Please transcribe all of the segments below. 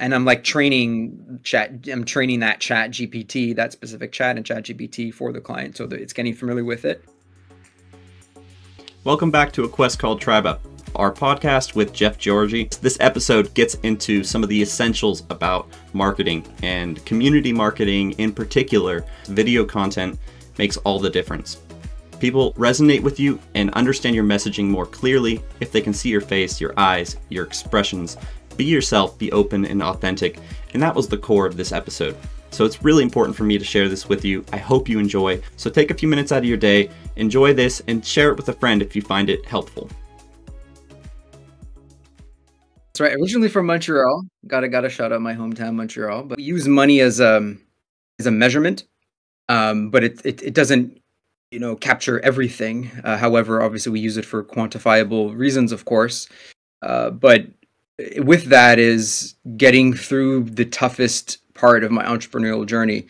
And I'm like training that chat GPT, that specific chat and chat GPT for the client so that it's getting familiar with it. Welcome back to A Quest Called Tribe Up, our podcast with Jeff Giorgi. This episode gets into some of the essentials about marketing and community marketing in particular. Video content makes all the difference. People resonate with you and understand your messaging more clearly if they can see your face, your eyes, your expressions. Be yourself, be open and authentic. And that was the core of this episode. So it's really important for me to share this with you. I hope you enjoy. So take a few minutes out of your day, enjoy this, and share it with a friend if you find it helpful. That's right. Originally from Montreal. Gotta shout out my hometown, Montreal. But we use money as a measurement, but it doesn't capture everything. However, obviously we use it for quantifiable reasons, of course. But with that is getting through the toughest part of my entrepreneurial journey.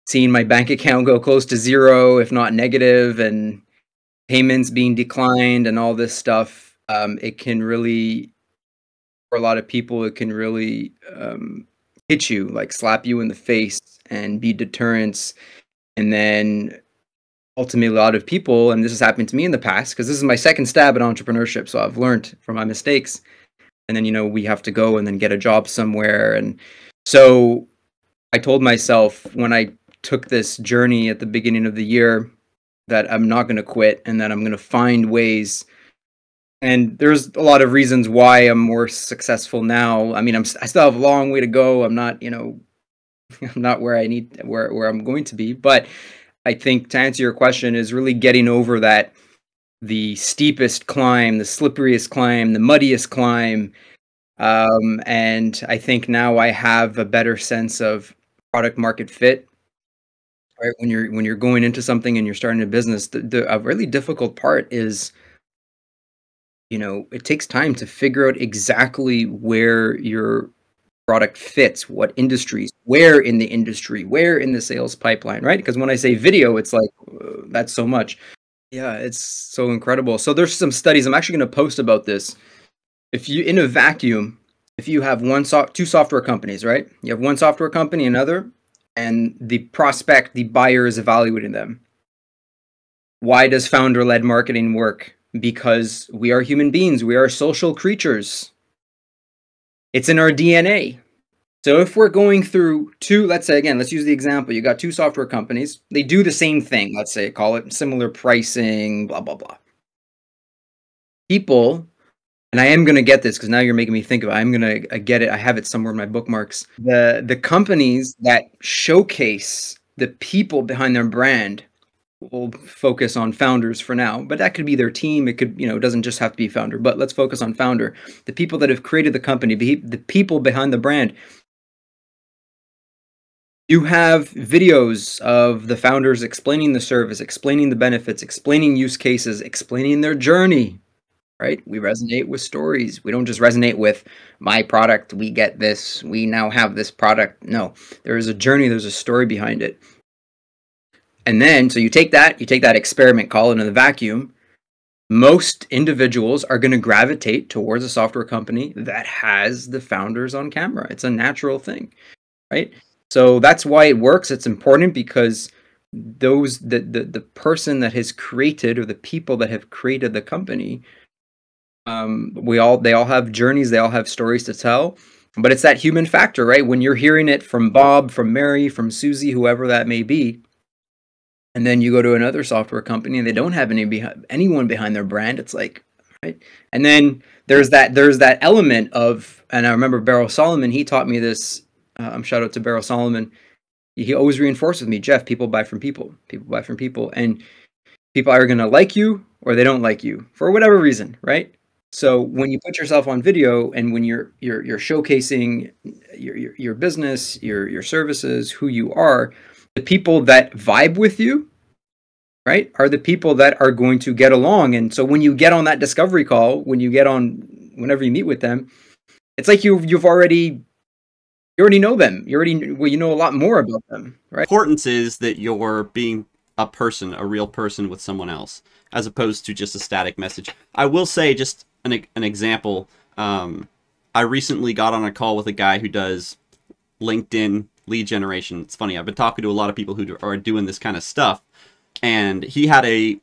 Seeing my bank account go close to zero, if not negative, and payments being declined and all this stuff. It can really, for a lot of people, it can really hit you, like slap you in the face and be deterrence. And then ultimately a lot of people, and this has happened to me in the past, because this is my second stab at entrepreneurship, so I've learned from my mistakes. And then, we have to go and then get a job somewhere. And so I told myself when I took this journey at the beginning of the year that I'm not going to quit and that I'm going to find ways. And there's a lot of reasons why I'm more successful now. I mean, I still have a long way to go. I'm not, I'm not where where I'm going to be, but I think to answer your question is really getting over that, the steepest climb, the slipperiest climb, the muddiest climb. And I think now I have a better sense of product market fit. Right? When you're going into something and you're starting a business, a really difficult part is, it takes time to figure out exactly where your product fits, what industries, where in the industry, where in the sales pipeline, right? Because when I say video, it's like, that's so much. Yeah, it's so incredible. So there's some studies, I'm actually going to post about this. If you, in a vacuum, if you have two software companies, right? You have one software company, another, and the prospect, the buyer is evaluating them. Why does founder-led marketing work? Because we are human beings. We are social creatures. It's in our DNA. So if we're going through let's say, again, let's use the example. You got two software companies. They do the same thing. Let's say, call it similar pricing, blah, blah, blah. People, and I am going to get this because now you're making me think of it. I'm going to get it. I have it somewhere in my bookmarks. The companies that showcase the people behind their brand, we'll focus on founders for now, but that could be their team. It could, it doesn't just have to be founder, but let's focus on founder. The people that have created the company, the people behind the brand. You have videos of the founders explaining the service, explaining the benefits, explaining use cases, explaining their journey, right? We resonate with stories. We don't just resonate with my product. We get this. We now have this product. No, there is a journey. There's a story behind it. And then, so you take that experiment, call it in the vacuum. Most individuals are going to gravitate towards a software company that has the founders on camera. It's a natural thing, right? So that's why it works. It's important because the person that has created, or the people that have created the company, they all have journeys, they all have stories to tell. But it's that human factor, right? When you're hearing it from Bob, from Mary, from Susie, whoever that may be, and then you go to another software company and they don't have anyone behind their brand, it's like, right? And then there's that element of, and I remember Beryl Solomon, he taught me this. Shout out to Beryl Solomon. He always reinforced with me, Jeff, people buy from people. People buy from people. And people are going to like you or they don't like you for whatever reason, right? So when you put yourself on video and when you're showcasing your business, your services, who you are, the people that vibe with you, right, are the people that are going to get along. And so when you get on that discovery call, whenever you meet with them, it's like you already know them. You know a lot more about them, right? Importance is that you're being a person, a real person with someone else, as opposed to just a static message. I will say, just an example, I recently got on a call with a guy who does LinkedIn lead generation. It's funny. I've been talking to a lot of people who are doing this kind of stuff, and he had a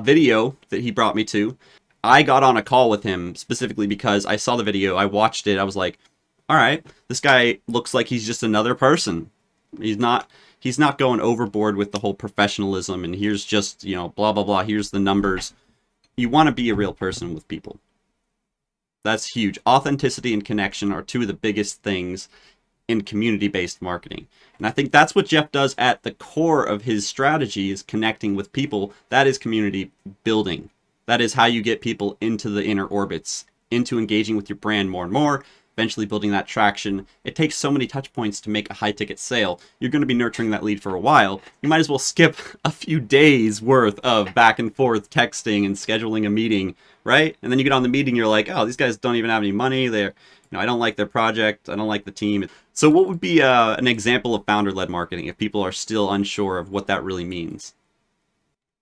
video that he brought me to. I got on a call with him specifically because I saw the video, I watched it, I was like, all right, this guy looks like he's just another person. He's not going overboard with the whole professionalism and here's just, you know, blah blah blah, here's the numbers. You want to be a real person with people. That's huge. Authenticity and connection are two of the biggest things in community-based marketing. And I think that's what Jeff does at the core of his strategy, is connecting with people. That is community building. That is how you get people into the inner orbits, into engaging with your brand more and more, eventually building that traction. It takes so many touch points to make a high-ticket sale. You're going to be nurturing that lead for a while. You might as well skip a few days worth of back and forth texting and scheduling a meeting, right? And then you get on the meeting, you're like, oh, these guys don't even have any money. I don't like their project. I don't like the team. So what would be an example of founder-led marketing if people are still unsure of what that really means?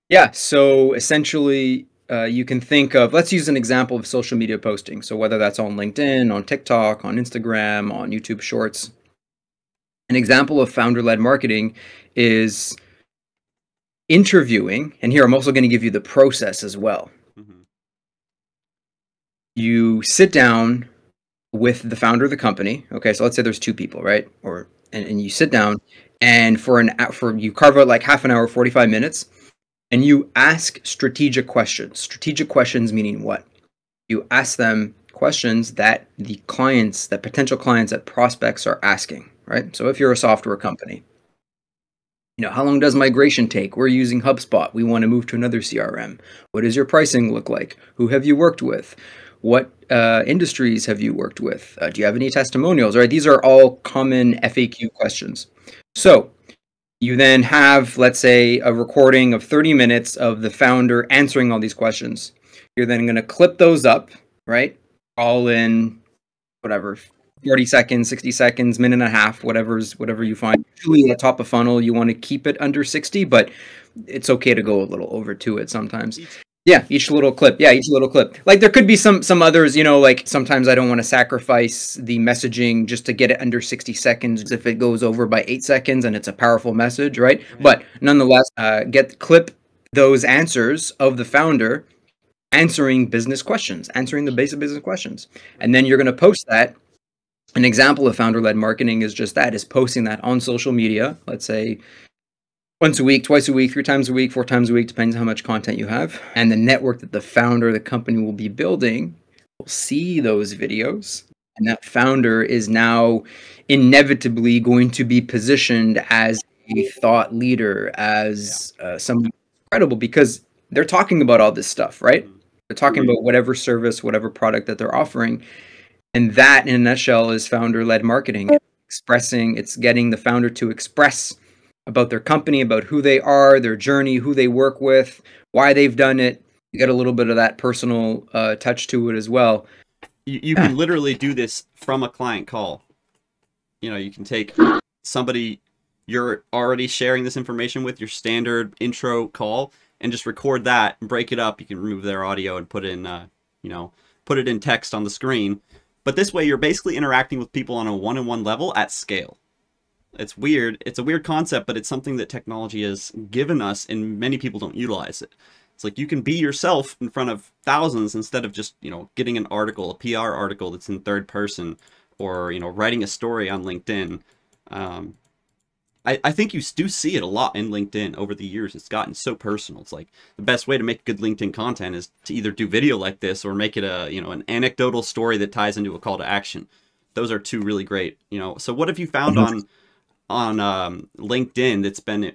Yeah, so essentially, you can think of, let's use an example of social media posting. So whether that's on LinkedIn, on TikTok, on Instagram, on YouTube Shorts. An example of founder-led marketing is interviewing, and here I'm also going to give you the process as well. Mm-hmm. You sit down with the founder of the company. Okay, so let's say there's two people, right? And you sit down, and you carve out like half an hour, 45 minutes, and you ask strategic questions. Strategic questions meaning what? You ask them questions that potential clients, that prospects are asking, right? So if you're a software company, how long does migration take? We're using HubSpot. We want to move to another CRM. What does your pricing look like? Who have you worked with? What industries have you worked with? Do you have any testimonials? Right? These are all common FAQ questions. So you then have, let's say, a recording of 30 minutes of the founder answering all these questions. You're then going to clip those up, right? All in whatever, 40 seconds, 60 seconds, minute and a half, whatever you find. Usually at top of funnel, you want to keep it under 60, but it's okay to go a little over to it sometimes. Yeah, each little clip. Like there could be some others, like sometimes I don't want to sacrifice the messaging just to get it under 60 seconds if it goes over by 8 seconds and it's a powerful message, right? But nonetheless, clip those answers of the founder answering the basic business questions. And then you're going to post that. An example of founder-led marketing is just that, is posting that on social media, let's say once a week, twice a week, 3 times a week, 4 times a week, depends on how much content you have. And the network that the founder of the company will be building will see those videos. And that founder is now inevitably going to be positioned as a thought leader, as someone incredible, because they're talking about all this stuff, right? They're talking about whatever service, whatever product that they're offering. And that, in a nutshell, is founder-led marketing. It's getting the founder to express about their company, about who they are, their journey, who they work with, why they've done it. You get a little bit of that personal touch to it as well. You can literally do this from a client call. You can take somebody you're already sharing this information with, your standard intro call, and just record that and break it up. You can remove their audio and put in, put it in text on the screen. But this way, you're basically interacting with people on a one-on-one level at scale. It's weird. It's a weird concept, but it's something that technology has given us, and many people don't utilize it. It's like you can be yourself in front of thousands instead of just, getting an article, a PR article that's in third person, or, writing a story on LinkedIn. I think you do see it a lot in LinkedIn over the years. It's gotten so personal. It's like the best way to make good LinkedIn content is to either do video like this or make it an anecdotal story that ties into a call to action. Those are two really great, So what have you found on LinkedIn that's been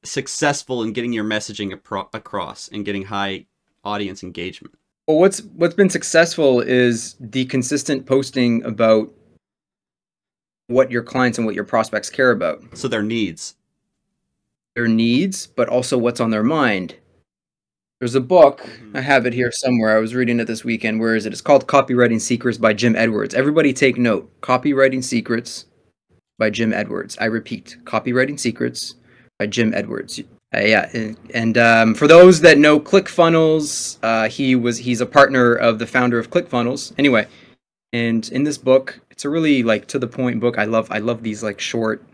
successful in getting your messaging across and getting high audience engagement? Well, what's been successful is the consistent posting about what your clients and what your prospects care about. So their needs, but also what's on their mind. There's a book, I have it here somewhere. I was reading it this weekend. Where is it? It's called Copywriting Secrets by Jim Edwards. Everybody take note. Copywriting Secrets by Jim Edwards. I repeat, Copywriting Secrets by Jim Edwards. And for those that know ClickFunnels, he's a partner of the founder of ClickFunnels. Anyway, And in this book, it's a really like to the point book. I love these like short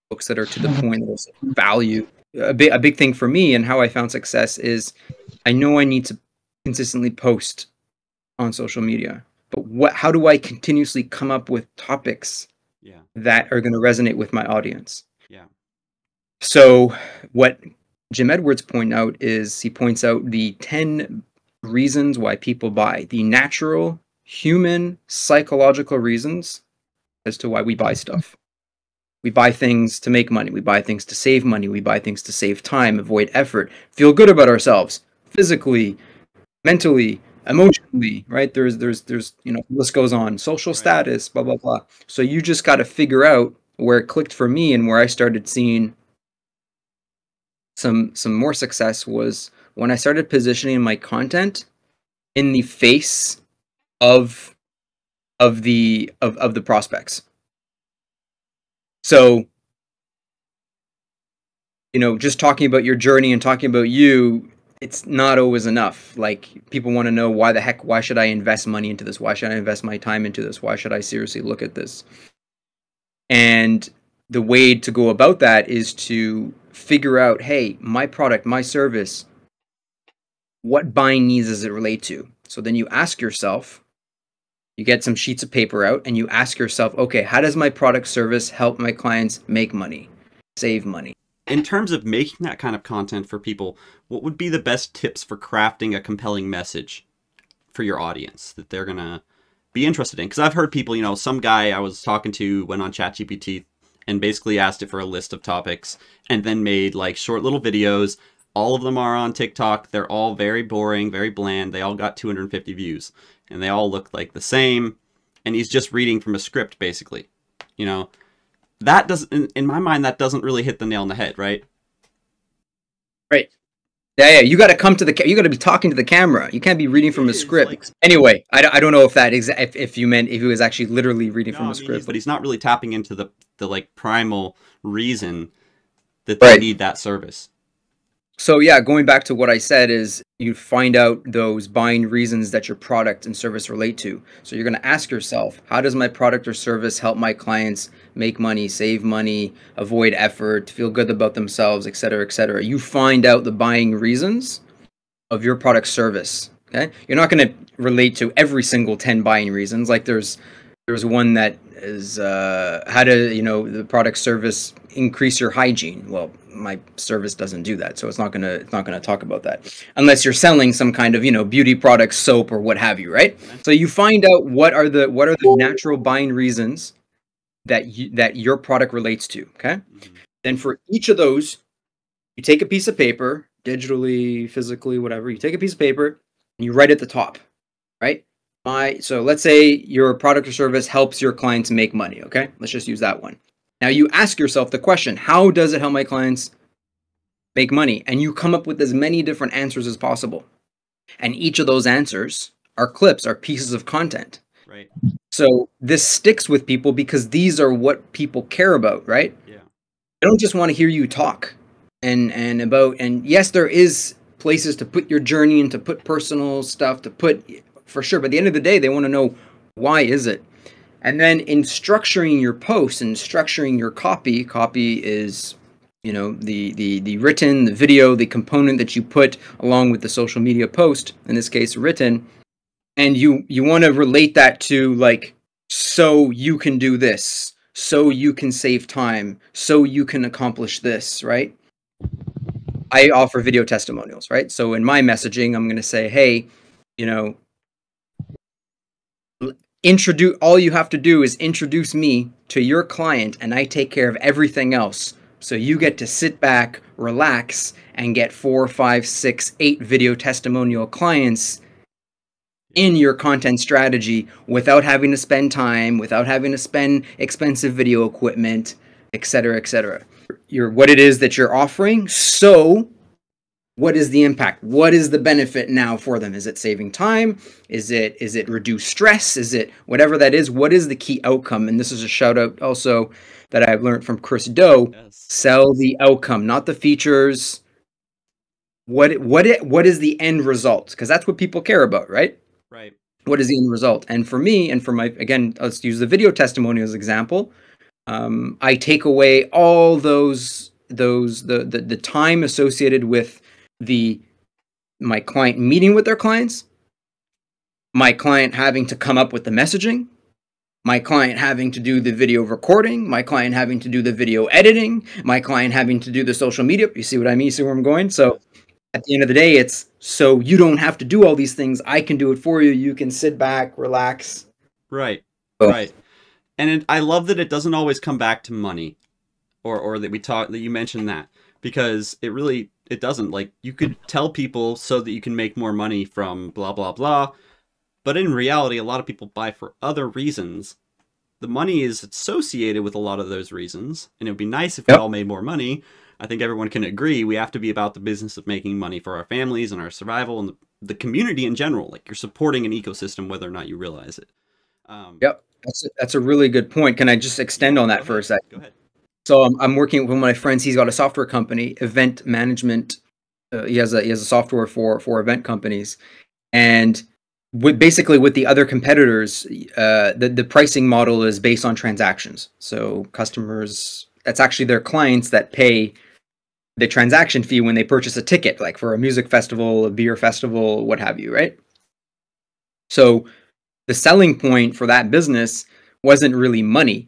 books that are to the point, that also value. A big thing for me and how I found success is I know I need to consistently post on social media, but how do I continuously come up with topics Yeah. that are going to resonate with my audience? Yeah. So what Jim Edwards he points out the 10 reasons why people buy, the natural human psychological reasons as to why we buy stuff. We buy things to make money. We buy things to save money. We buy things to save time, avoid effort, feel good about ourselves physically, mentally, emotionally, right? There's, list goes on. Social Right. status, blah, blah, blah. So you just got to figure out where it clicked for me and where I started seeing some more success was when I started positioning my content in the face of the prospects. So, just talking about your journey and talking about you, it's not always enough. Like, people want to know, why should I invest money into this? Why should I invest my time into this? Why should I seriously look at this? And the way to go about that is to figure out, hey, my product, my service, what buying needs does it relate to? So then you ask yourself, you get some sheets of paper out and you ask yourself, okay, how does my product service help my clients make money, save money? In terms of making that kind of content for people, what would be the best tips for crafting a compelling message for your audience that they're going to be interested in? Because I've heard people, some guy I was talking to went on ChatGPT and basically asked it for a list of topics and then made like short little videos. All of them are on TikTok. They're all very boring, very bland. They all got 250 views and they all look like the same. And he's just reading from a script, basically. That doesn't, in my mind, that doesn't really hit the nail on the head, right? Right. Yeah. You got to you got to be talking to the camera. You can't be reading from a script. Like, anyway, I don't know if that if you meant if he was actually literally reading from a script, but he's not really tapping into the like primal reason that they need that service. So yeah, going back to what I said is you find out those buying reasons that your product and service relate to. So you're going to ask yourself, how does my product or service help my clients make money, save money, avoid effort, feel good about themselves, et cetera, et cetera. You find out the buying reasons of your product service. Okay. You're not going to relate to every single 10 buying reasons. Like there's one that is how to, the product service increase your hygiene. Well, my service doesn't do that, so it's not gonna talk about that unless you're selling some kind of beauty product, soap, or what have you, right? So you find out what are the natural buying reasons that your product relates to. Okay, then for each of those, you take a piece of paper, digitally, physically, whatever. You take a piece of paper and you write at the top, right? So let's say your product or service helps your clients make money. Okay, let's just use that one. Now you ask yourself the question, how does it help my clients make money? And you come up with as many different answers as possible. And each of those answers are clips, are pieces of content. Right. So this sticks with people because these are what people care about, right? Yeah. They don't just want to hear you talk and yes, there is places to put your journey and to put personal stuff to put for sure. But at the end of the day, they want to know, why is it? And then in structuring your posts and structuring your copy is, the written, the video, the component that you put along with the social media post, in this case, written. And you want to relate that to like, so you can do this, so you can save time, so you can accomplish this, right? I offer video testimonials, right? So in my messaging, I'm going to say, hey, all you have to do is introduce me to your client and I take care of everything else. So you get to sit back, relax, and get 4, 5, 6, 8 video testimonial clients in your content strategy without having to spend time, without having to spend expensive video equipment, etc., etc. What it is that you're offering. So what is the impact? What is the benefit now for them? Is it saving time? Is it reduced stress? Is it whatever that is? What is the key outcome? And this is a shout out also that I've learned from Chris Doe. Yes. Sell the outcome, not the features. What is the end result? Because that's what people care about, right? Right. What is the end result? And for me, and for my, again, let's use the video testimonial as example. I take away all the time associated with my client meeting with their clients, my client having to come up with the messaging, my client having to do the video recording, my client having to do the video editing, my client having to do the social media. You see what I mean? You see where I'm going? So at the end of the day, it's so you don't have to do all these things. I can do it for you. You can sit back, relax. Right. Oh. Right. And I love that it doesn't always come back to money, or that you mentioned that, because it doesn't. Like, you could tell people so that you can make more money from blah, blah, blah. But in reality, a lot of people buy for other reasons. The money is associated with a lot of those reasons, and it would be nice if we all made more money. I think everyone can agree we have to be about the business of making money for our families and our survival and the community in general. Like, you're supporting an ecosystem whether or not you realize it. Yep, that's a really good point. Can I just extend on that for a second? Go ahead. So I'm working with one of my friends. He's got a software company, event management. He has a software for event companies, and with the other competitors, the pricing model is based on transactions. So customers, that's actually their clients that pay the transaction fee when they purchase a ticket, like for a music festival, a beer festival, what have you, right? So the selling point for that business wasn't really money,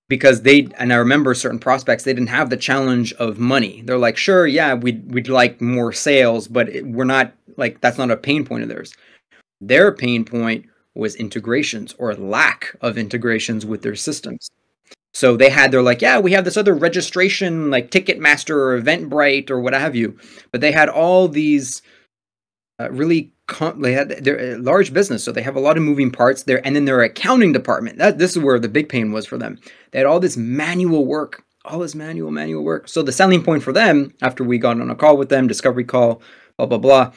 because and I remember certain prospects, they didn't have the challenge of money. They're like, sure, yeah, we'd like more sales, but we're not, like, that's not a pain point of theirs. Their pain point was integrations, or lack of integrations with their systems. So they're like, yeah, we have this other registration, like Ticketmaster or Eventbrite or what have you, but they had all these they're a large business, so they have a lot of moving parts there. And then their accounting department, this is where the big pain was for them. They had all this manual work, all this manual work. So the selling point for them, after we got on a call with them, discovery call, blah blah blah,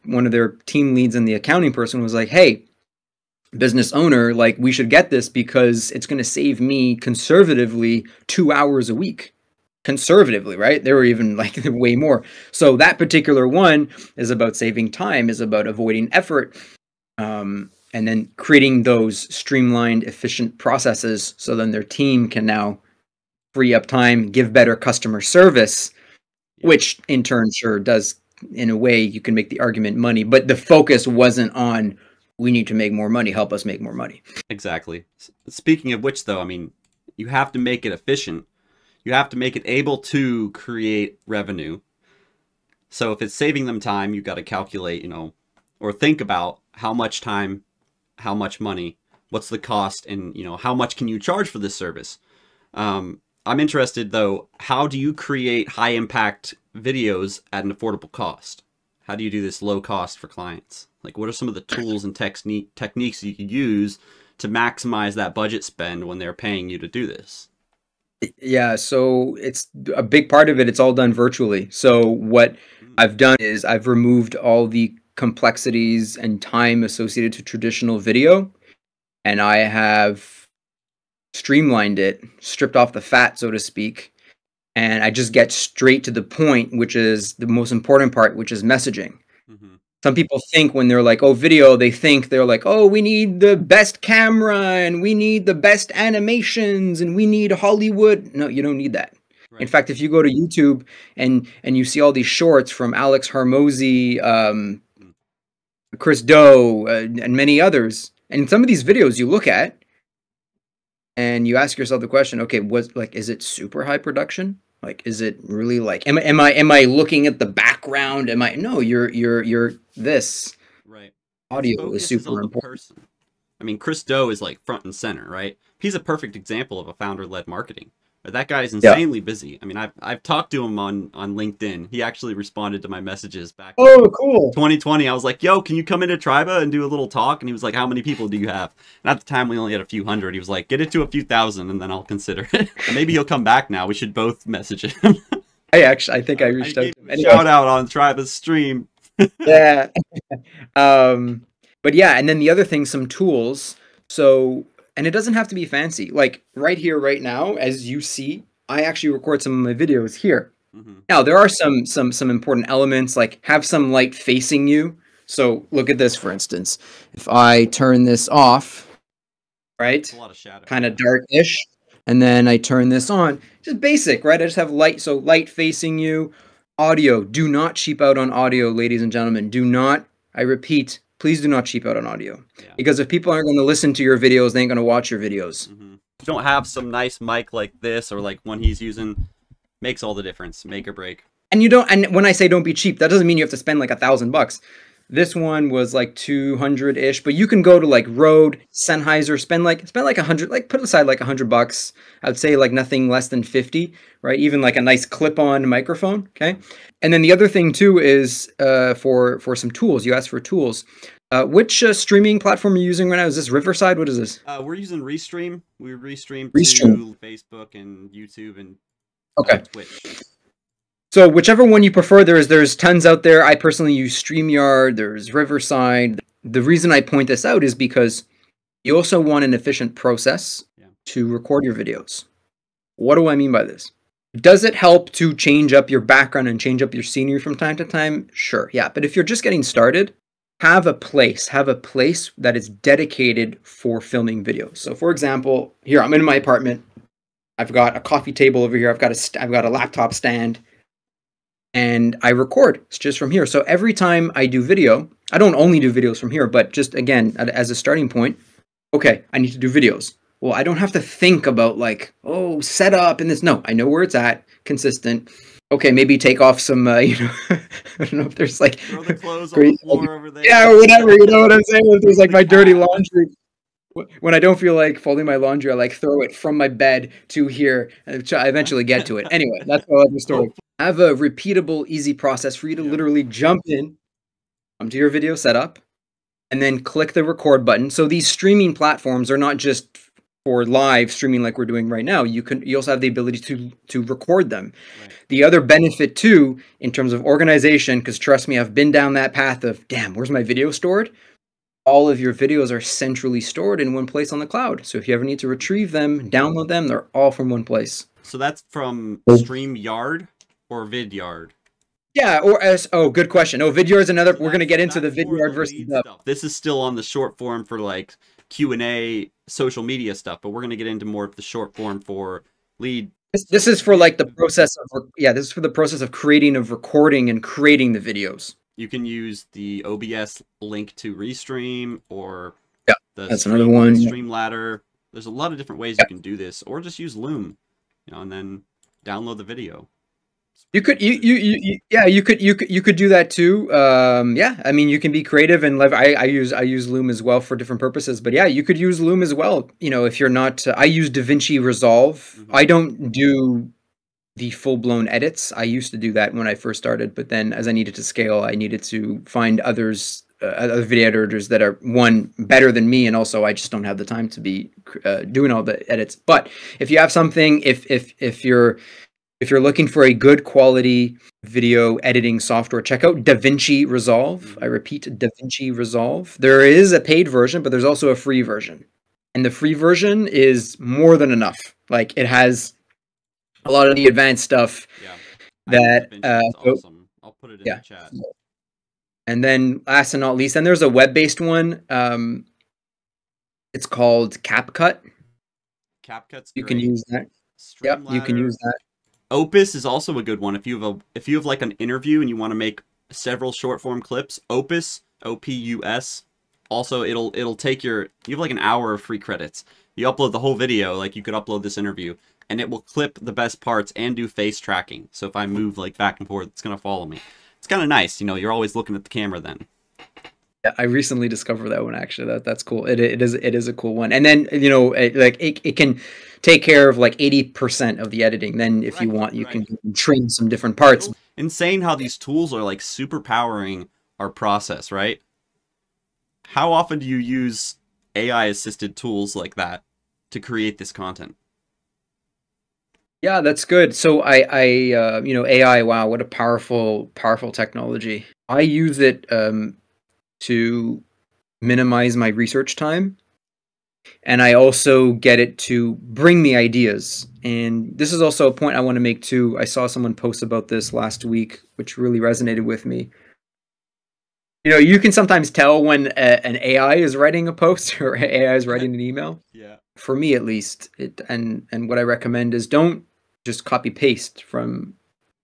one of their team leads and the accounting person was like, hey, business owner, like, we should get this because it's going to save me conservatively 2 hours a week. Conservatively, right? They were even like way more. So that particular one is about saving time, is about avoiding effort, and then creating those streamlined, efficient processes so then their team can now free up time, give better customer service, which in turn sure does, in a way, you can make the argument money, but the focus wasn't on, we need to make more money, help us make more money. Exactly. Speaking of which, though, I mean, you have to make it efficient. You have to make it able to create revenue. So if it's saving them time, you've got to calculate, or think about how much time, how much money, what's the cost, and, how much can you charge for this service? I'm interested, though, how do you create high impact videos at an affordable cost? How do you do this low cost for clients? Like, what are some of the tools and techniques you could use to maximize that budget spend when they're paying you to do this? Yeah, so it's a big part of it. It's all done virtually. So what I've done is I've removed all the complexities and time associated to traditional video, and I have streamlined it, stripped off the fat, so to speak, and I just get straight to the point, which is the most important part, which is messaging. Mm-hmm. Some people think when they're like, oh, video, they're like, oh, we need the best camera and we need the best animations and we need Hollywood. No, you don't need that. Right. In fact, if you go to YouTube and you see all these shorts from Alex Hormozi, Chris Do, and many others, and some of these videos you look at and you ask yourself the question, okay, is it super high production? Like, is it really like, am I looking at the background? No, you're this. Right. Audio is super important. Person. I mean, Chris Do is like front and center, right? He's a perfect example of a founder-led marketing. But that guy is insanely busy. I mean, I've talked to him on LinkedIn. He actually responded to my messages back. Oh, cool. 2020. I was like, yo, can you come into Triba and do a little talk? And he was like, how many people do you have? And at the time, we only had a few hundred. He was like, get it to a few thousand, and then I'll consider it. Maybe he'll come back now. We should both message him. I think I reached out to him. Anyway. Shout out on Triba's stream. Yeah. But yeah, and then the other thing, some tools. So, and it doesn't have to be fancy. Like right here, right now, as you see, I actually record some of my videos here. Mm-hmm. Now, there are some important elements, like have some light facing you So look at this, for instance. If I turn this off, right? A lot of shadow. Kind of dark-ish. And then I turn this on. Just basic, right? I just have light. So light facing you. Audio. Do not cheap out on audio, ladies and gentlemen. Do not, I repeat, please do not cheap out on audio. Yeah. Because if people aren't going to listen to your videos, they ain't going to watch your videos. Mm-hmm. If you don't have some nice mic like this or like one he's using, makes all the difference. Make or break. And you don't, and when I say don't be cheap, that doesn't mean you have to spend like $1,000. This one was like 200-ish, but you can go to like Rode, Sennheiser, spend like 100, like put aside like $100. I'd say like nothing less than 50, right? Even like a nice clip-on microphone, okay? And then the other thing too is for some tools. You asked for tools. Which streaming platform are you using right now? Is this Riverside? What is this? We're using Restream. We restream Restream. to Facebook and YouTube and Twitch. So whichever one you prefer, there's tons out there. I personally use StreamYard, there's Riverside. The reason I point this out is because you also want an efficient process to record your videos. What do I mean by this? Does it help to change up your background and change up your scenery from time to time? Sure, yeah. But if you're just getting started, have a place that is dedicated for filming videos. So for example, here I'm in my apartment. I've got a coffee table over here. I've got a laptop stand. And I record just from here. So every time I do video, I don't only do videos from here, but just again, as a starting point, okay, I need to do videos. Well, I don't have to think about like, oh, setup and this. No, I know where it's at, consistent. Okay, maybe take off some, I don't know if there's like... Throw the clothes on the floor over there. Yeah, or whatever, you know what I'm saying? If there's like my dirty laundry. When I don't feel like folding my laundry, I like throw it from my bed to here. I eventually get to it. Anyway, that's all the story. Have a repeatable, easy process for you to literally jump in, come to your video setup, and then click the record button. So these streaming platforms are not just for live streaming like we're doing right now. You also have the ability to record them. Right. The other benefit too, in terms of organization, because trust me, I've been down that path of, damn, where's my video stored? All of your videos are centrally stored in one place on the cloud. So if you ever need to retrieve them, download them, they're all from one place. So that's from StreamYard or Vidyard? Yeah, good question. Oh, Vidyard is another, we're going to get into the Vidyard versus stuff. This is still on the short form for like Q&A social media stuff, but we're going to get into more of the short form for lead. This is for like the process of, this is for the process of recording and creating the videos. You can use the OBS link to Restream or that's another one. Streamladder. There's a lot of different ways you can do this, or just use Loom, and then download the video. You could you could do that too. I mean, you can be creative and I use Loom as well for different purposes. But yeah, you could use Loom as well. If you're not, I use DaVinci Resolve. Mm-hmm. I don't do the full-blown edits. I used to do that when I first started, but then as I needed to scale, I needed to find other video editors that are, one, better than me, and also I just don't have the time to be doing all the edits. But if you have something, if you're looking for a good quality video editing software, check out DaVinci Resolve. I repeat, DaVinci Resolve. There is a paid version, but there's also a free version. And the free version is more than enough. Like, it has a lot of the advanced stuff that awesome. I'll put it in the chat. And then last and not least, then there's a web-based one. It's called CapCut. CapCut's you great. Can use that. Yep, you can use that. Opus is also a good one. If you have like an interview and you want to make several short form clips, Opus, OPUS. Also, it'll take you have like an hour of free credits. You upload the whole video, like you could upload this interview, and it will clip the best parts and do face tracking. So if I move like back and forth, it's gonna follow me. It's kind of nice, you're always looking at the camera then. Yeah, I recently discovered that one actually. That's cool. It is a cool one. And then it can take care of like 80% of the editing. Then if you want, you can trim some different parts. Insane how these tools are like super powering our process, right? How often do you use AI assisted tools like that to create this content? Yeah, that's good. So AI, wow, what a powerful technology. I use it to minimize my research time. And I also get it to bring me ideas. And this is also a point I want to make too. I saw someone post about this last week, which really resonated with me. You can sometimes tell when an AI is writing a post or AI is writing an email. Yeah. For me, at least, and what I recommend is don't just copy paste from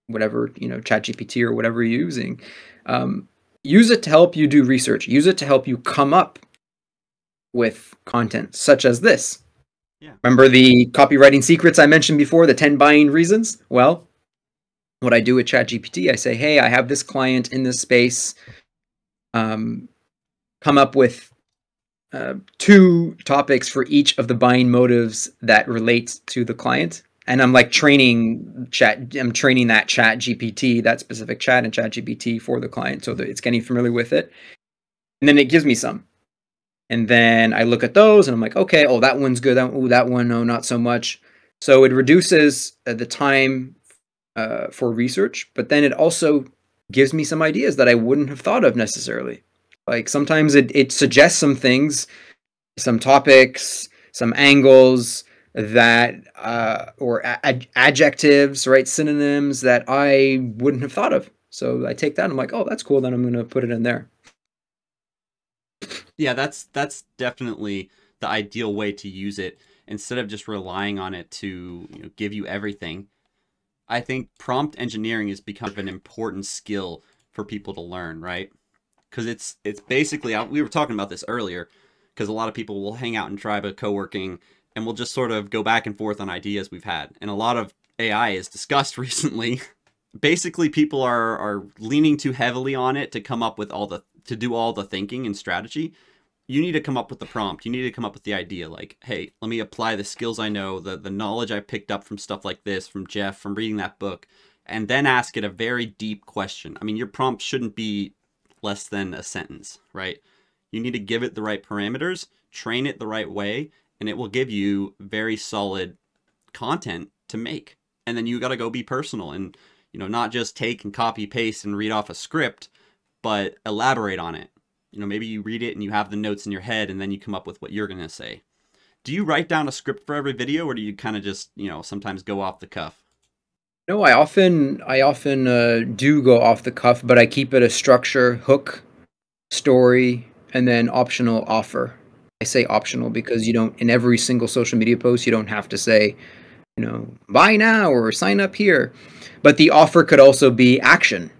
whatever ChatGPT or whatever you're using. Um, Use it to help you do research. Use it to help you come up with content such as this. Yeah. Remember the copywriting secrets I mentioned before, the 10 buying reasons? Well, what I do with ChatGPT, I say, hey, I have this client in this space. Come up with 2 topics for each of the buying motives that relate to the client. And I'm like training that chat GPT, that specific chat and chat GPT for the client so that it's getting familiar with it. And then it gives me some. And then I look at those and I'm like, okay, oh, that one's good. That one, no, not so much. So it reduces the time for research, but then it also gives me some ideas that I wouldn't have thought of necessarily. Like sometimes it suggests some things, some topics, some angles that or adjectives, right? Synonyms that I wouldn't have thought of. So I take that and I'm like, oh, that's cool. Then I'm going to put it in there. Yeah, that's definitely the ideal way to use it instead of just relying on it to give you everything. I think prompt engineering has become an important skill for people to learn, right? Because it's basically, we were talking about this earlier, because a lot of people will hang out in tribe of co-working and we'll just sort of go back and forth on ideas we've had. And a lot of AI is discussed recently. Basically, people are leaning too heavily on it to come up with to do all the thinking and strategy. You need to come up with the prompt. You need to come up with the idea like, hey, let me apply the skills I know, the knowledge I picked up from stuff like this, from Jeff, from reading that book, and then ask it a very deep question. I mean, your prompt shouldn't be less than a sentence, right? You need to give it the right parameters, train it the right way, and it will give you very solid content to make. And then you got to go be personal and, not just take and copy paste and read off a script, but elaborate on it. Maybe you read it and you have the notes in your head and then you come up with what you're going to say. Do you write down a script for every video or do you kind of just, sometimes go off the cuff? No, I often do go off the cuff, but I keep it a structure, hook, story, and then optional offer. I say optional because you don't, in every single social media post, you don't have to say, buy now or sign up here. But the offer could also be action,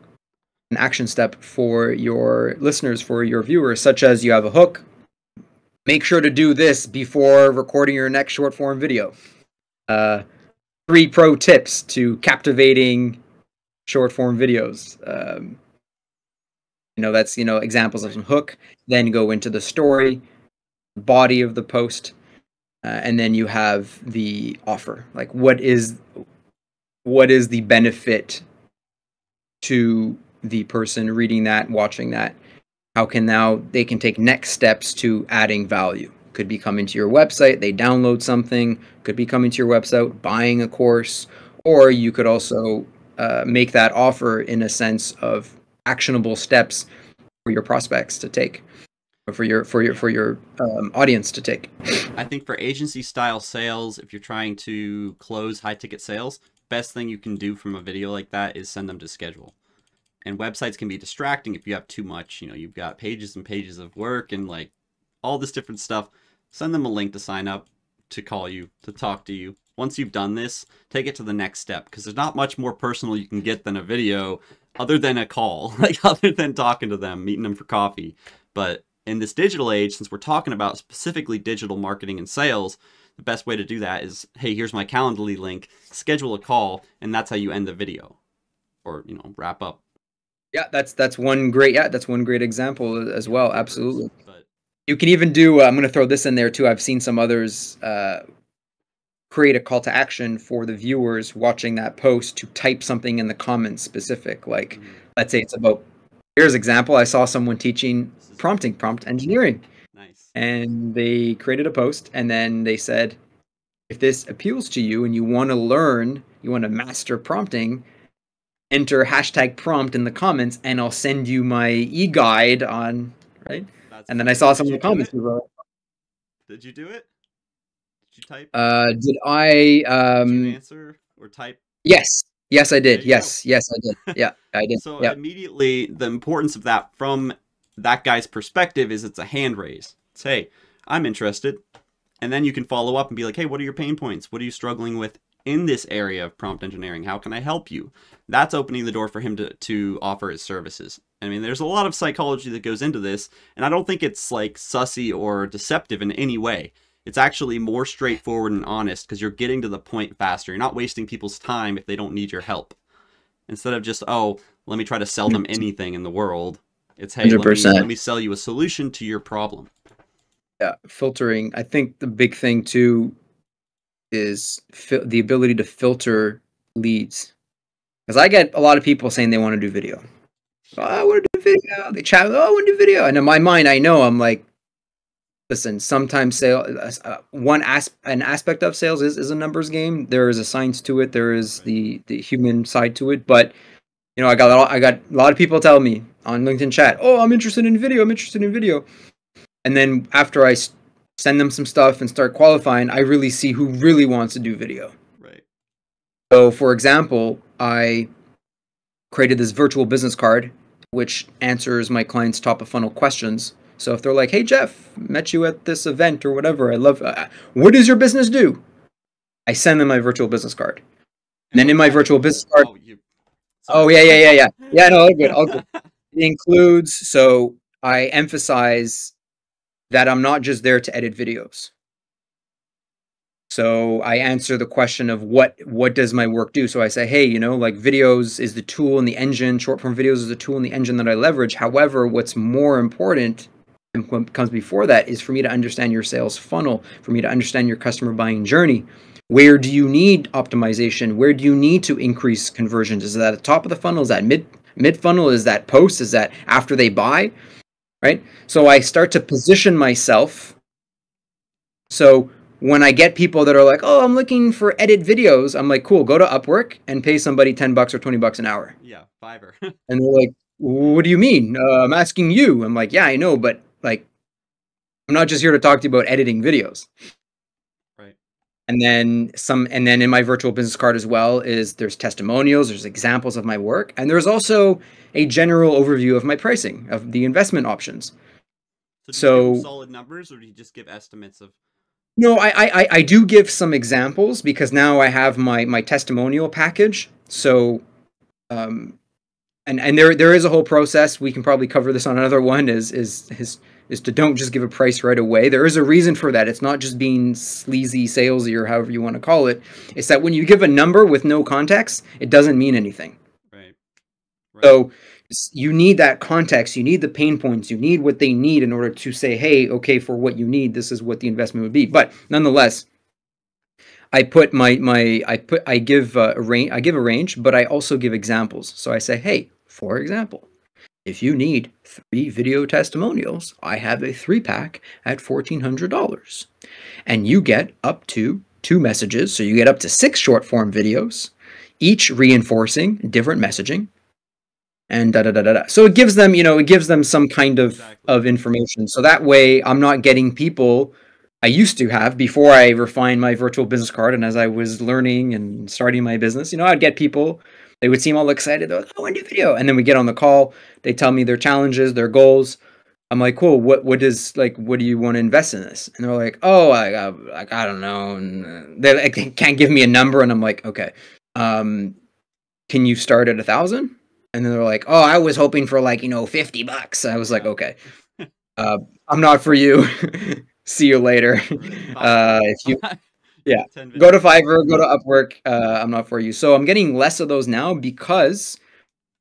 an action step for your listeners, for your viewers, such as you have a hook. Make sure to do this before recording your next short form video. 3 pro tips to captivating short form videos. That's examples of some hook. Then go into the story, body of the post, and then you have the offer. Like what is the benefit to the person reading that, watching that? How can now they can take next steps to adding value? Could be coming to your website, they download something, could be coming to your website, buying a course, or you could also make that offer in a sense of actionable steps for your prospects to take, or for your audience to take. I think for agency style sales, if you're trying to close high ticket sales, best thing you can do from a video like that is send them to schedule. And websites can be distracting if you have too much, you've got pages and pages of work and like all this different stuff. Send them a link to sign up, to call you, to talk to you. Once you've done this, take it to the next step because there's not much more personal you can get than a video other than a call, like other than talking to them, meeting them for coffee. But in this digital age, since we're talking about specifically digital marketing and sales, the best way to do that is, hey, here's my Calendly link, schedule a call, and that's how you end the video or, wrap up. Yeah, that's one great example as well. Absolutely. But you can even do. I'm going to throw this in there too. I've seen some others create a call to action for the viewers watching that post to type something in the comments specific. Like, let's say it's about. Here's an example. I saw someone teaching prompt engineering. Nice. And they created a post, and then they said, if this appeals to you and you want to learn, you want to master prompting, enter #prompt in the comments and I'll send you my e-guide on, right? And then I saw some of the comments you wrote. Did you do it? Did you type? Did I Did you answer or type? Yes. Yes, I did. Yes, I did. Yeah, I did. So Yeah. immediately the importance of that from that guy's perspective is it's a hand raise. It's, hey, I'm interested. And then you can follow up and be like, hey, what are your pain points? What are you struggling with in this area of prompt engineering? How can I help you? That's opening the door for him to offer his services. I mean, there's a lot of psychology that goes into this, and I don't think it's like sussy or deceptive in any way. It's actually more straightforward and honest because you're getting to the point faster. You're not wasting people's time if they don't need your help. Instead of just, oh, let me try to sell them anything in the world. It's, hey, let me sell you a solution to your problem. Yeah, filtering. I think the big thing too is the ability to filter leads. Because I get a lot of people saying they want to do video. Oh, I want to do video. They chat, oh, I want to do video. And in my mind, I know, I'm like, listen, sometimes an aspect of sales is a numbers game. There is a science to it. There is the human side to it. But, you know, I got a lot of people tell me on LinkedIn chat, oh, I'm interested in video. I'm interested in video. And then after I send them some stuff and start qualifying, I really see who really wants to do video. Right. So, for example, I created this virtual business card, which answers my clients' top of funnel questions. So if they're like, hey, Jeff, met you at this event or whatever, I love, what does your business do? I send them my virtual business card. And then in my virtual business card, yeah. Yeah, no, all good. It includes, so I emphasize that I'm not just there to edit videos. So I answer the question of what does my work do? So I say, hey, you know, like videos is the tool and the engine, short form videos is the tool and the engine that I leverage. However, what's more important and what comes before that is for me to understand your sales funnel, for me to understand your customer buying journey. Where do you need optimization? Where do you need to increase conversions? Is that at the top of the funnel? Is that mid funnel? Is that post? Is that after they buy? Right? So I start to position myself. So when I get people that are like, oh, I'm looking for edit videos, I'm like, cool, go to Upwork and pay somebody $10 or $20 an hour. Yeah, Fiverr. And they're like, what do you mean? I'm asking you. I'm like, yeah, I know, but like, I'm not just here to talk to you about editing videos. Right. And then in my virtual business card as well there's testimonials, there's examples of my work, and there's also a general overview of my pricing, of the investment options. So do you give solid numbers, or do you just give estimates of? No, I do give some examples because now I have my testimonial package. So, and there is a whole process. We can probably cover this on another one. Is to don't just give a price right away. There is a reason for that. It's not just being sleazy, salesy, or however you want to call it. It's that when you give a number with no context, it doesn't mean anything. Right. So you need that context. You need the pain points. You need what they need in order to say, hey, okay, for what you need, this is what the investment would be. But nonetheless, I give a range, but I also give examples. So I say, hey, for example, if you need 3 video testimonials, I have a 3-pack at $1,400. And you get up to 2 messages. So you get up to 6 short form videos, each reinforcing different messaging. And So it gives them some kind of information. So that way I'm not getting people I used to have before I refined my virtual business card. And as I was learning and starting my business, I'd get people, they would seem all excited. They're like, oh, I want to do video. And then we get on the call. They tell me their challenges, their goals. I'm like, cool. What do you want to invest in this? And they're like, oh, I don't know. And they can't give me a number. And I'm like, okay, can you start at 1,000? And then they're like, oh, I was hoping for $50. I was like, okay, I'm not for you. See you later. If you, go to Fiverr, go to Upwork. I'm not for you. So I'm getting less of those now because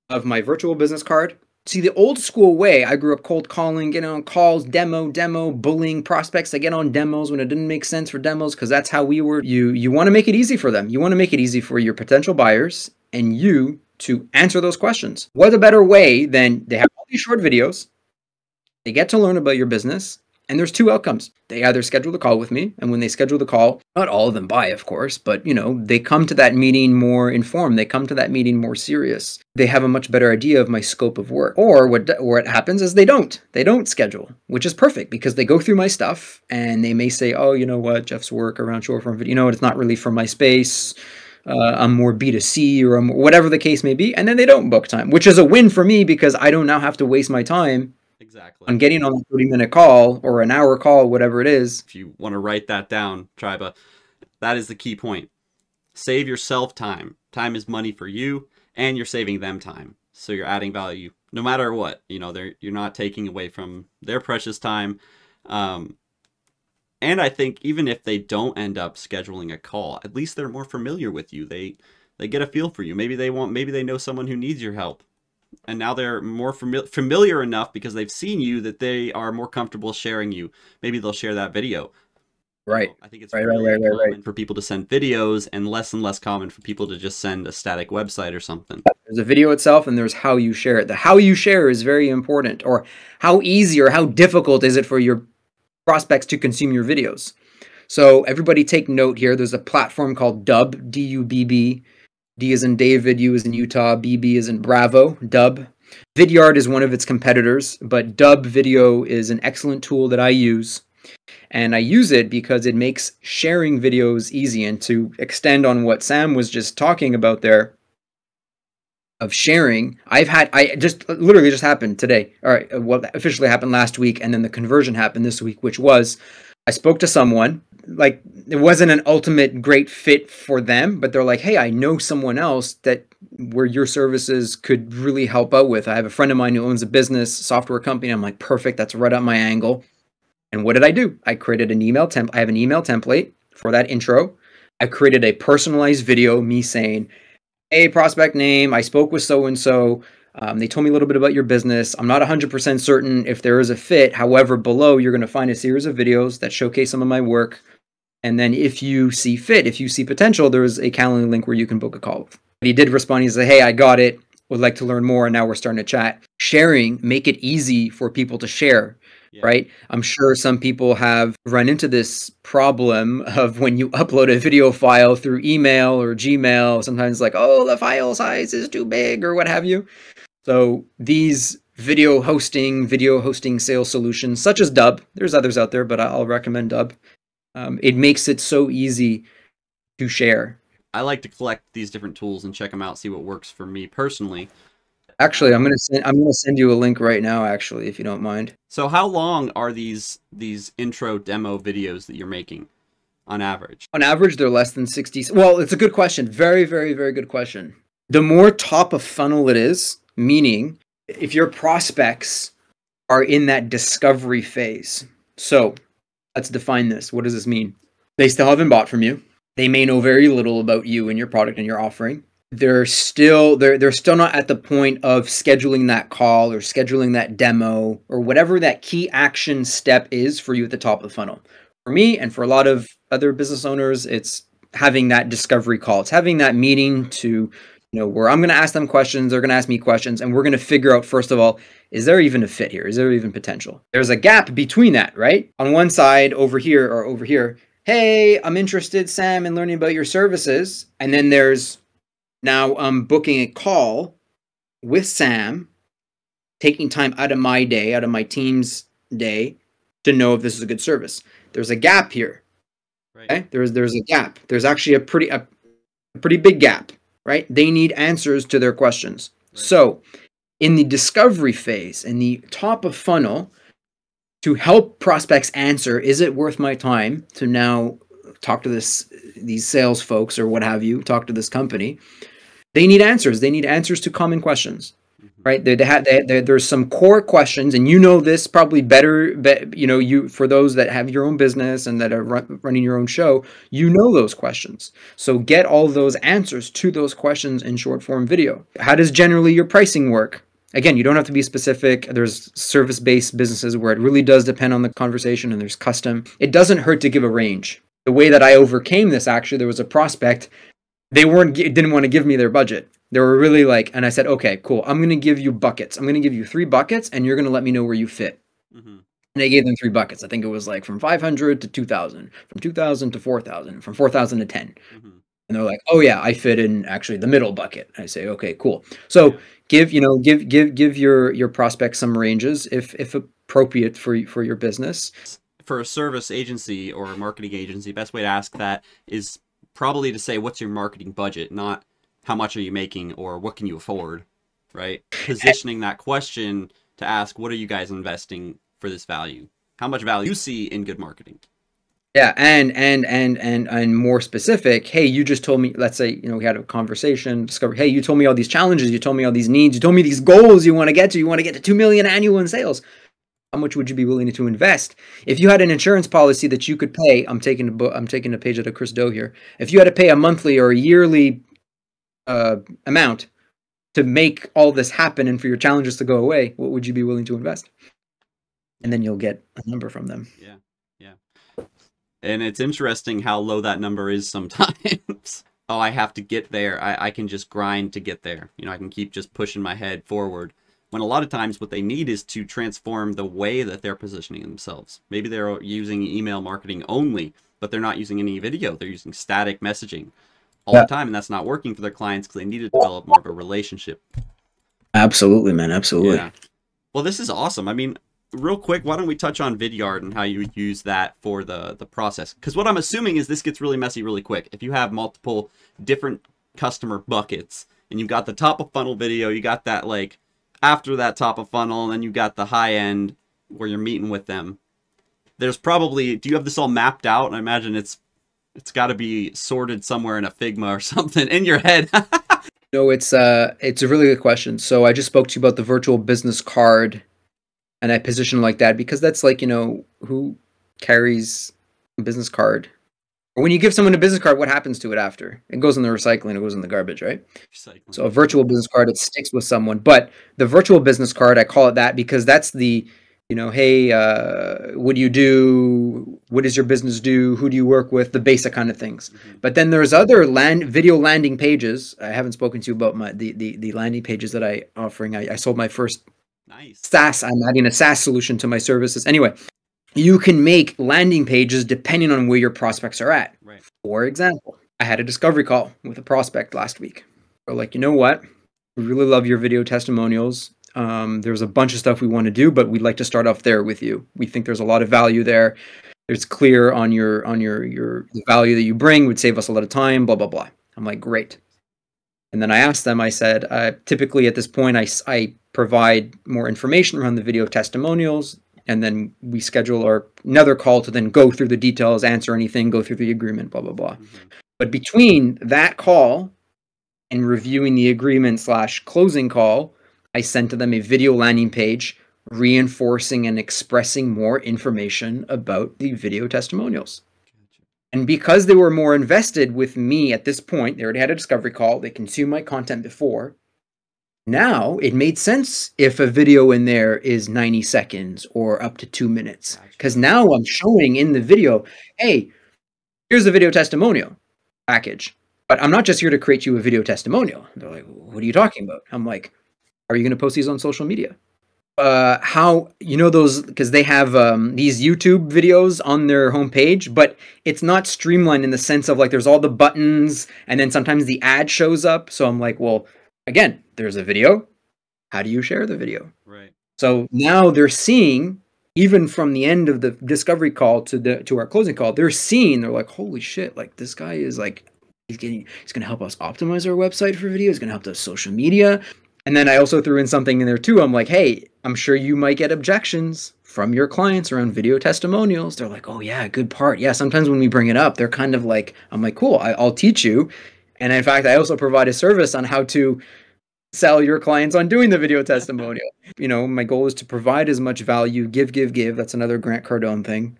of my virtual business card. See, the old school way, I grew up cold calling, getting on calls, demo, bullying prospects. I get on demos when it didn't make sense for demos because that's how we were. You want to make it easy for them. You want to make it easy for your potential buyers and you to answer those questions. What a better way than they have all these short videos. They get to learn about your business. And there's 2 outcomes. They either schedule a call with me, and when they schedule the call, not all of them buy, of course, but they come to that meeting more informed. They come to that meeting more serious. They have a much better idea of my scope of work. Or what happens is they don't schedule, which is perfect because they go through my stuff and they may say, oh, you know what, Jeff's work around short form video, it's not really for my space. I'm more B2C or whatever the case may be. And then they don't book time, which is a win for me because I don't now have to waste my time Exactly. On getting on a 30-minute call or an hour call, whatever it is. If you want to write that down, Triba, that is the key point. Save yourself time. Time is money for you, and you're saving them time. So you're adding value no matter what. You know, you're not taking away from their precious time. Um, and I think even if they don't end up scheduling a call, at least they're more familiar with you. They get a feel for you. Maybe they know someone who needs your help. And now they're more familiar enough because they've seen you that they are more comfortable sharing you. Maybe they'll share that video. You Right. know, I think it's Right, right, really right, right, right. common for people to send videos and less common for people to just send a static website or something. There's a video itself and there's how you share it. The how you share is very important, or how easy or how difficult is it for your prospects to consume your videos. So everybody take note here. There's a platform called Dubb, D-U-B-B. D is in David, U is in Utah, B is in Bravo, Dubb. Vidyard is one of its competitors, but Dubb Video is an excellent tool that I use. And I use it because it makes sharing videos easy. And to extend on what Sam was just talking about there, of sharing, I just literally just happened today. All right, what officially happened last week, and then the conversion happened this week, which was I spoke to someone, like it wasn't an ultimate great fit for them, but they're like, hey, I know someone else that where your services could really help out with. I have a friend of mine who owns a business software company. I'm like, perfect, that's right up my angle. And what did I do? I created an email template. I have an email template for that intro. I created a personalized video, me saying, hey, prospect name, I spoke with so-and-so. They told me a little bit about your business. I'm not 100% certain if there is a fit. However, below, you're going to find a series of videos that showcase some of my work. And then if you see fit, if you see potential, there's a Calendly link where you can book a call. But he did respond. He said, hey, I got it. Would like to learn more. And now we're starting to chat. Sharing, make it easy for people to share. Yeah. Right? I'm sure some people have run into this problem of when you upload a video file through email or Gmail, sometimes like, oh, the file size is too big or what have you. So these video hosting sales solutions, such as Dubb, there's others out there, but I'll recommend Dubb. It makes it so easy to share. I like to collect these different tools and check them out, see what works for me personally. Actually, I'm gonna send you a link right now, actually, if you don't mind. So how long are these intro demo videos that you're making on average? On average, they're less than 60. Well, it's a good question. Very, very, very good question. The more top of funnel it is, meaning if your prospects are in that discovery phase. So let's define this. What does this mean? They still haven't bought from you. They may know very little about you and your product and your offering. They're still not at the point of scheduling that call or scheduling that demo or whatever that key action step is for you at the top of the funnel. For me and for a lot of other business owners, it's having that discovery call. It's having that meeting to, where I'm going to ask them questions, they're going to ask me questions, and we're going to figure out, first of all, is there even a fit here? Is there even potential? There's a gap between that, right? On one side, over here, hey, I'm interested, Sam, in learning about your services. And then there's, now I'm booking a call with Sam, taking time out of my day, out of my team's day, to know if this is a good service. There's a gap here. Right. Okay? There's a gap. There's actually a pretty big gap, right? They need answers to their questions. Right. So in the discovery phase, in the top of funnel, to help prospects answer, is it worth my time to now talk to these sales folks or what have you, talk to this company? They need answers. They need answers to common questions, right? There's some core questions, and this probably better. You for those that have your own business and that are running your own show, those questions. So get all those answers to those questions in short form video. How does generally your pricing work? Again, you don't have to be specific. There's service-based businesses where it really does depend on the conversation, and there's custom. It doesn't hurt to give a range. The way that I overcame this, actually, there was a prospect. They didn't want to give me their budget. They were really like, and I said, okay, cool. I'm going to give you buckets. I'm going to give you 3 buckets, and you're going to let me know where you fit. Mm-hmm. And I gave them 3 buckets. I think it was like from 500 to 2,000, from 2,000 to 4,000, from 4,000 to 10. Mm-hmm. And they're like, oh yeah, I fit in actually the middle bucket. I say, okay, cool. So give your prospects some ranges if appropriate for your business. For a service agency or a marketing agency, best way to ask that is probably to say, what's your marketing budget, not how much are you making or what can you afford, right? Positioning that question to ask, what are you guys investing for this value? How much value you see in good marketing? Yeah, and more specific, hey, you just told me, let's say, we had a conversation, discover, hey, you told me all these challenges, you told me all these needs, you told me these goals you want to get to, 2 million annual in sales. How much would you be willing to invest? If you had an insurance policy that you could pay, I'm taking a page out of Chris Do here. If you had to pay a monthly or a yearly amount to make all this happen and for your challenges to go away, what would you be willing to invest? And then you'll get a number from them. Yeah. And it's interesting how low that number is sometimes. Oh, I have to get there. I can just grind to get there. I can keep just pushing my head forward. When a lot of times what they need is to transform the way that they're positioning themselves. Maybe they're using email marketing only, but they're not using any video. They're using static messaging all the time, and that's not working for their clients because they need to develop more of a relationship. Absolutely, man. Absolutely. Yeah. Well, this is awesome. I mean, real quick, why don't we touch on Vidyard and how you would use that for the process? Because what I'm assuming is this gets really messy really quick. If you have multiple different customer buckets and you've got the top of funnel video, you got that like after that top of funnel, and then you got the high end where you're meeting with them. There's probably, do you have this all mapped out? And I imagine it's got to be sorted somewhere in a Figma or something in your head. No, it's a really good question. So I just spoke to you about the virtual business card. And I position like that because that's like, who carries a business card? Or when you give someone a business card, what happens to it after? It goes in the recycling, it goes in the garbage, right? Recycling. So a virtual business card, it sticks with someone. But the virtual business card, I call it that because that's the, hey, what do you do? What does your business do? Who do you work with? The basic kind of things. Mm-hmm. But then there's other video landing pages. I haven't spoken to you about the landing pages that I offering. I sold my first SaaS. I'm adding a SaaS solution to my services. Anyway, you can make landing pages depending on where your prospects are at. Right. For example, I had a discovery call with a prospect last week. They're like, you know what? We really love your video testimonials. There's a bunch of stuff we want to do, but we'd like to start off there with you. We think there's a lot of value there. It's clear on your the value that you bring would save us a lot of time, blah, blah, blah. I'm like, great. And then I asked them, I said, typically at this point, I provide more information around the video testimonials, and then we schedule another call to then go through the details, answer anything, go through the agreement, blah, blah, blah. Mm-hmm. But between that call and reviewing the agreement / closing call, I sent to them a video landing page reinforcing and expressing more information about the video testimonials. And because they were more invested with me at this point, they already had a discovery call, they consumed my content before. Now it made sense if a video in there is 90 seconds or up to 2 minutes. Because now I'm showing in the video, hey, here's a video testimonial package. But I'm not just here to create you a video testimonial. They're like, what are you talking about? I'm like, are you going to post these on social media? How, those, because they have these YouTube videos on their homepage, but it's not streamlined in the sense of like there's all the buttons and then sometimes the ad shows up. So I'm like, well, again, there's a video. How do you share the video? Right. So now they're seeing, even from the end of the discovery call to our closing call, they're like, holy shit, like this guy is like, he's going to help us optimize our website for video. He's going to help us social media. And then I also threw in something in there too. I'm like, hey, I'm sure you might get objections from your clients around video testimonials. They're like, oh yeah, good part. Yeah, sometimes when we bring it up, they're kind of like, I'm like, cool, I'll teach you. And in fact, I also provide a service on how to sell your clients on doing the video testimonial. My goal is to provide as much value, give. That's another Grant Cardone thing.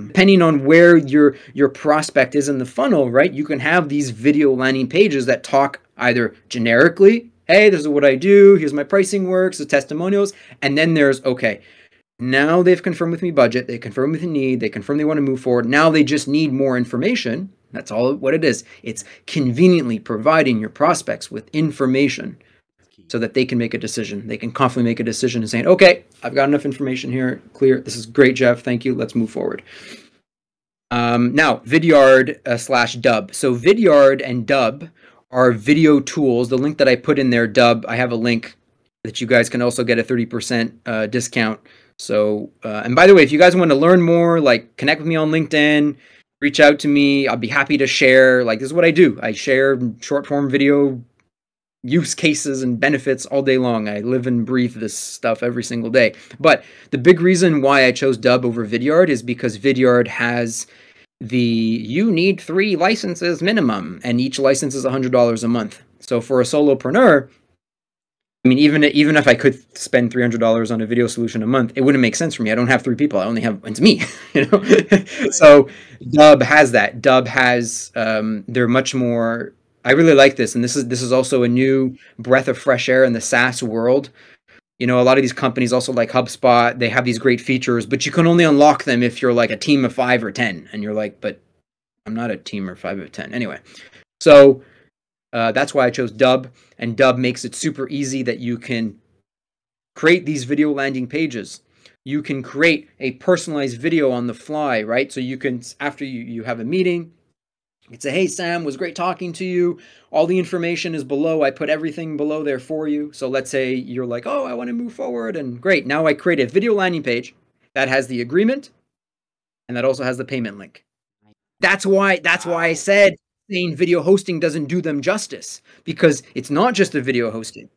Depending on where your prospect is in the funnel, right? You can have these video landing pages that talk either generically, hey, this is what I do, here's my pricing works, the testimonials, and then there's, okay, now they've confirmed with me budget, they confirm with me need, they confirm they want to move forward, now they just need more information. That's all what it is. It's conveniently providing your prospects with information so that they can make a decision. They can confidently make a decision and saying, okay, I've got enough information here, clear, this is great, Jeff, thank you, let's move forward. Now, Vidyard / Dub. So Vidyard and Dub are video tools. The link that I put in there, Dub, I have a link that you guys can also get a 30% discount. So, and by the way, if you guys want to learn more, like connect with me on LinkedIn, reach out to me. I'll be happy to share. Like, this is what I do. I share short form video use cases and benefits all day long. I live and breathe this stuff every single day. But the big reason why I chose Dub over Vidyard is because Vidyard has the you need 3 licenses minimum, and each license is $100 a month. So for a solopreneur, I mean, even if I could spend $300 on a video solution a month, it wouldn't make sense for me. I don't have 3 people. I only have it's me. Right. So Dub has that. Dub has they're much more. I really like this, and this is also a new breath of fresh air in the SaaS world. A lot of these companies, also like HubSpot, they have these great features, but you can only unlock them if you're like a team of 5 or 10, and you're like, but I'm not a team of 5 or 10 anyway. So that's why I chose Dub, and Dub makes it super easy that you can create these video landing pages. You can create a personalized video on the fly, right? So you can, after you have a meeting, you can say, hey, Sam, was great talking to you. All the information is below. I put everything below there for you. So let's say you're like, oh, I want to move forward. And great. Now I create a video landing page that has the agreement, and that also has the payment link. That's why I said saying video hosting doesn't do them justice, because it's not just a video hosting.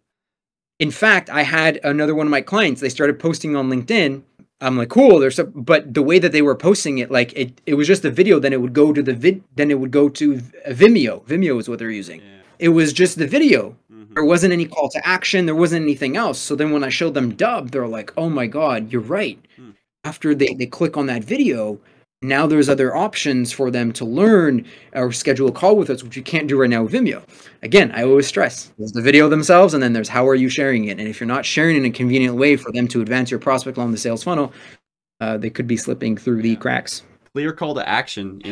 In fact, I had another one of my clients, they started posting on LinkedIn. I'm like, cool, but the way that they were posting it, like it was just a video, then it would go to then it would go to Vimeo. Vimeo is what they're using. Yeah. It was just the video. Mm-hmm. There wasn't any call to action, there wasn't anything else. So then when I showed them Dub, they're like, oh my God, you're right. After they click on that video, now there's other options for them to learn or schedule a call with us, which you can't do right now with Vimeo. Again, I always stress, there's the video themselves, and then there's how are you sharing it. And if you're not sharing in a convenient way for them to advance your prospect along the sales funnel, they could be slipping through the cracks. Clear call to action.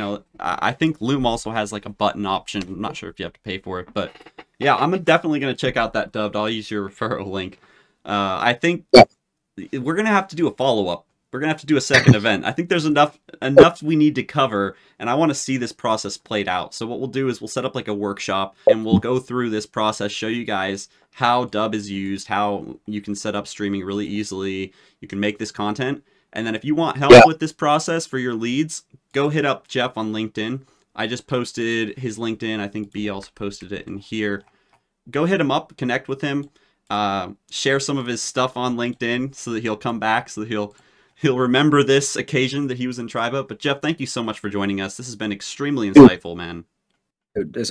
I think Loom also has like a button option. I'm not sure if you have to pay for it, but yeah, I'm definitely going to check out that Dubbed. I'll use your referral link. I think we're going to have to do a follow-up. We're going to have to do a second event. I think there's enough we need to cover, and I want to see this process played out. So what we'll do is we'll set up like a workshop, and we'll go through this process, show you guys how Dub is used, how you can set up streaming really easily, you can make this content. And then if you want help with this process for your leads, go hit up Jeff on LinkedIn. I just posted his LinkedIn. I think B also posted it in here. Go hit him up, connect with him, share some of his stuff on LinkedIn so that he'll come back, so that he'll remember this occasion that he was in Triba. But Jeff, thank you so much for joining us. This has been extremely insightful, man.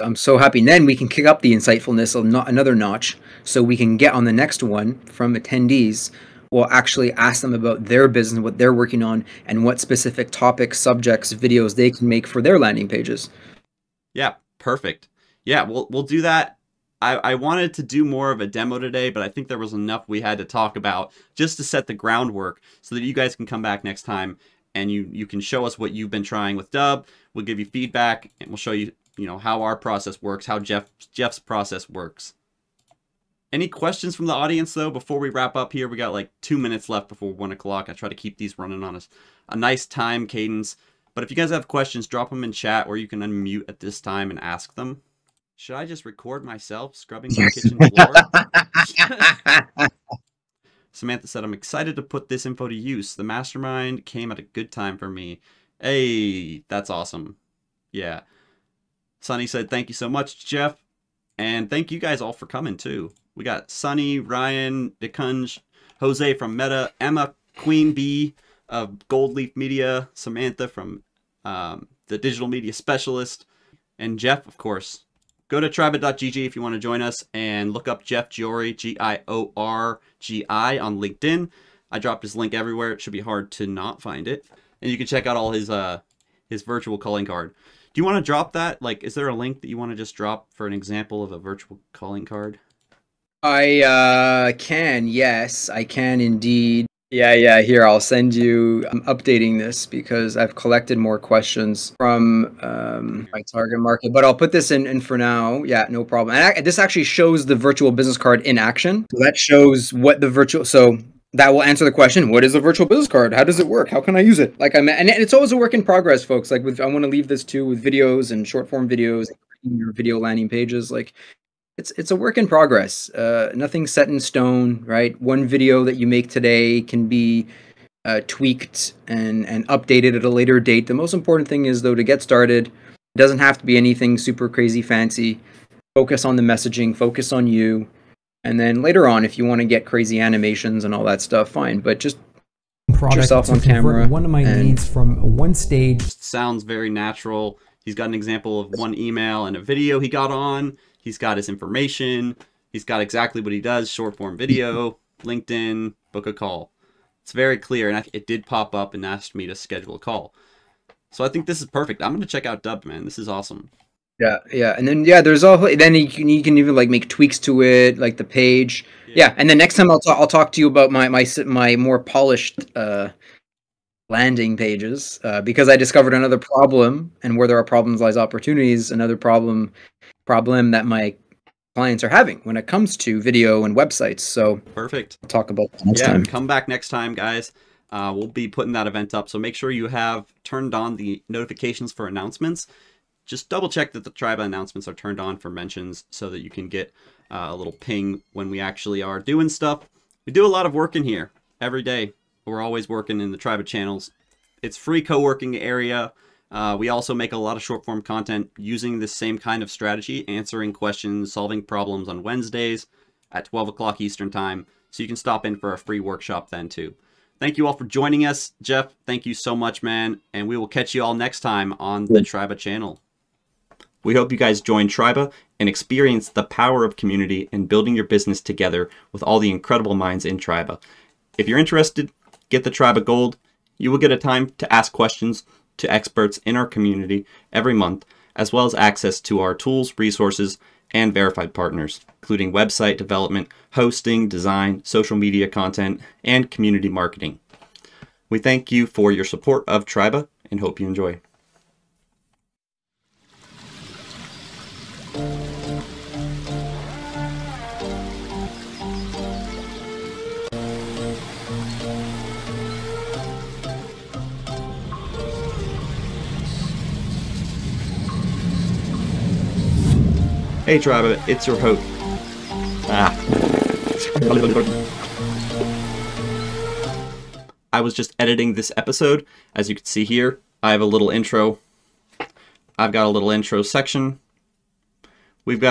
I'm so happy. And then we can kick up the insightfulness another notch, so we can get on the next one from attendees. We'll actually ask them about their business, what they're working on, and what specific topics, subjects, videos they can make for their landing pages. Yeah, perfect. Yeah, we'll do that. I wanted to do more of a demo today, but I think there was enough we had to talk about just to set the groundwork so that you guys can come back next time and you can show us what you've been trying with Dub. We'll give you feedback, and we'll show you, how our process works, how Jeff's process works. Any questions from the audience, though, before we wrap up here? We got like 2 minutes left before 1 o'clock. I try to keep these running on a nice time cadence. But if you guys have questions, drop them in chat, or you can unmute at this time and ask them. Should I just record myself scrubbing my kitchen floor? Samantha said, I'm excited to put this info to use. The mastermind came at a good time for me. Hey, that's awesome. Yeah. Sunny said, thank you so much, Jeff. And thank you guys all for coming, too. We got Sunny, Ryan, Dekunj, Jose from Meta, Emma, Queen Bee of Gold Leaf Media, Samantha from the Digital Media Specialist, and Jeff, of course. Go to tribit.gg if you want to join us, and look up Jeff Giorgi, Giorgi on LinkedIn. I dropped his link everywhere. It should be hard to not find it. And you can check out all his virtual calling card. Do you want to drop that? Like, is there a link that you want to just drop for an example of a virtual calling card? I can, yes, I can indeed. Yeah, here, I'll send you, I'm updating this because I've collected more questions from my target market, but I'll put this in for now. Yeah, no problem. And this actually shows the virtual business card in action. So that shows what the so that will answer the question, what is a virtual business card? How does it work? How can I use it? And it's always a work in progress, folks. Like I want to leave this too with videos and short form videos, your video landing pages. Like it's a work in progress. Nothing's set in stone, right? One video that you make today can be tweaked and updated at a later date. The most important thing is, though, to get started. It doesn't have to be anything super crazy fancy. focus on the messaging, focus on you. And then later on, if you want to get crazy animations and all that stuff, fine. But just put yourself on camera. One of my leads from one stage. Sounds very natural. He's got an example of one email and a video he got on. He's got his information. He's got exactly what he does, short form video, LinkedIn, book a call. It's very clear, and it did pop up and asked me to schedule a call. So I think this is perfect. I'm going to check out Dubbed, man. This is awesome. Yeah, yeah, and then there's all. Then you can even like make tweaks to it, like the page. Yeah, and then next time I'll talk to you about my more polished landing pages because I discovered another problem, and where there are problems lies opportunities. Another problem that my clients are having when it comes to video and websites. So perfect. I'll talk about that next time. Come back next time, guys. We'll be putting that event up, so make sure you have turned on the notifications for announcements. Just double check that the Tribe announcements are turned on for mentions so that you can get a little ping when we actually are doing stuff. We do a lot of work in here every day. We're always working in the Tribe channels. It's free co-working area. We also make a lot of short form content using the same kind of strategy, answering questions, solving problems on Wednesdays at 12 o'clock Eastern time. So you can stop in for a free workshop then too. Thank you all for joining us. Jeff, thank you so much, man. And we will catch you all next time on the Tribe channel. We hope you guys join Tribe and experience the power of community and building your business together with all the incredible minds in Tribe. If you're interested, get the Tribe Gold. You will get a time to ask questions to experts in our community every month, as well as access to our tools, resources, and verified partners, including website development, hosting, design, social media content, and community marketing. We thank you for your support of Tribe and hope you enjoy. Hey Tribe, it's your host. I was just editing this episode. As you can see here, I have a little intro. I've got a little intro section. We've